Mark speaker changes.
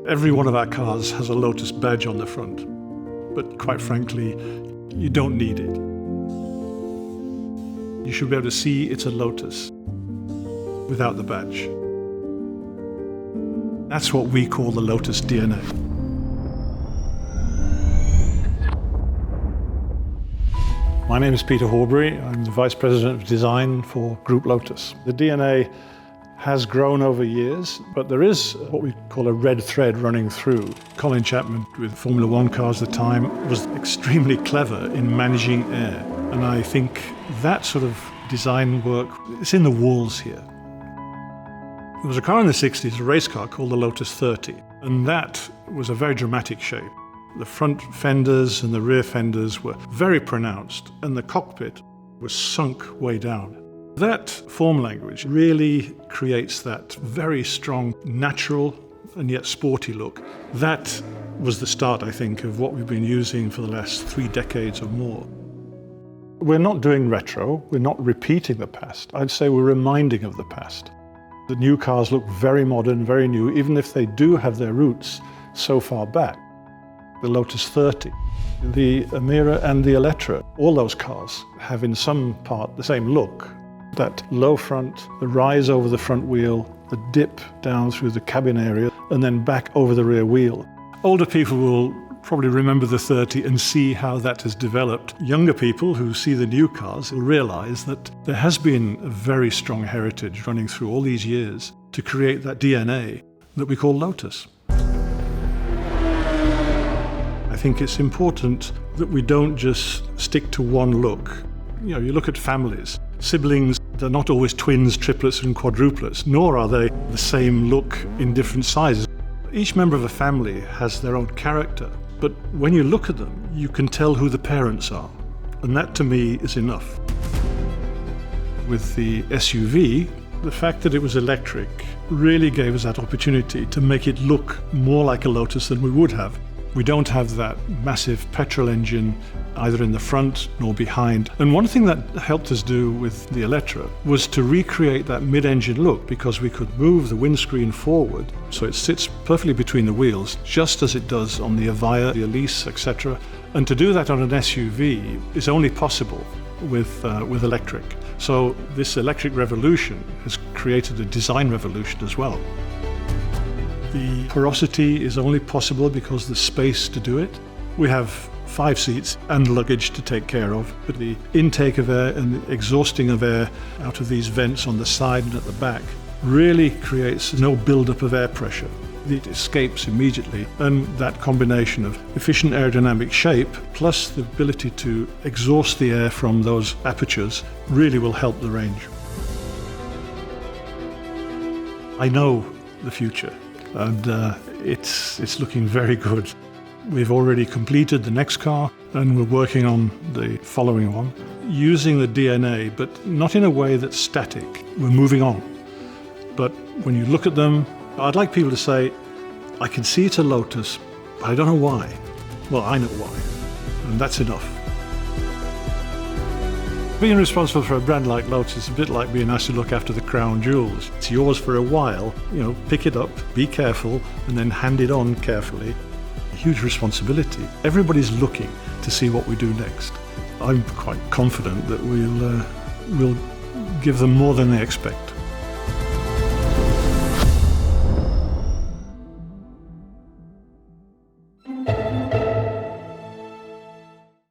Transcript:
Speaker 1: Every one of our cars has a Lotus badge on the front, but quite frankly, you don't need it. You should be able to see it's a Lotus without the badge. That's what we call the Lotus DNA. My name is Peter Horbury. I'm the Vice President of Design for Group Lotus. The DNA has grown over years, but there is what we call a red thread running through. Colin Chapman, with Formula One cars at the time, was extremely clever in managing air. And I think that sort of design work, it's in the walls here. There was a car in the 60s, a race car called the Lotus 30, and that was a very dramatic shape. The front fenders and the rear fenders were very pronounced, and the cockpit was sunk way down. That form language really creates that very strong, natural and yet sporty look. That was the start, I think, of what we've been using for the last 3 decades or more. We're not doing retro, we're not repeating the past. I'd say we're reminding of the past. The new cars look very modern, very new, even if they do have their roots so far back. The Lotus 30, the Emira and the Elettra, all those cars have in some part the same look. That low front, the rise over the front wheel, the dip down through the cabin area, and then back over the rear wheel. Older people will probably remember the 30 and see how that has developed. Younger people who see the new cars will realize that there has been a very strong heritage running through all these years to create that DNA that we call Lotus. I think it's important that we don't just stick to one look. You know, you look at families. Siblings, they're not always twins, triplets and quadruplets, nor are they the same look in different sizes. Each member of a family has their own character, but when you look at them, you can tell who the parents are, and that to me is enough. With the SUV, the fact that it was electric really gave us that opportunity to make it look more like a Lotus than we would have. We don't have that massive petrol engine either in the front nor behind. And one thing that helped us do with the Elettra was to recreate that mid-engine look, because we could move the windscreen forward so it sits perfectly between the wheels, just as it does on the Avaya, the Elise, etc. And to do that on an SUV is only possible with electric. So this electric revolution has created a design revolution as well. The porosity is only possible because there's space to do it. We have 5 seats and luggage to take care of, but the intake of air and the exhausting of air out of these vents on the side and at the back really creates no build-up of air pressure. It escapes immediately, and that combination of efficient aerodynamic shape plus the ability to exhaust the air from those apertures really will help the range. I know the future. And it's looking very good. We've already completed the next car, and we're working on the following one, using the DNA, but not in a way that's static. We're moving on. But when you look at them, I'd like people to say, I can see it's a Lotus, but I don't know why. Well, I know why, and that's enough. Being responsible for a brand like Lotus is a bit like being asked to look after the crown jewels. It's yours for a while, pick it up, be careful, and then hand it on carefully. A huge responsibility. Everybody's looking to see what we do next. I'm quite confident that we'll give them more than they expect.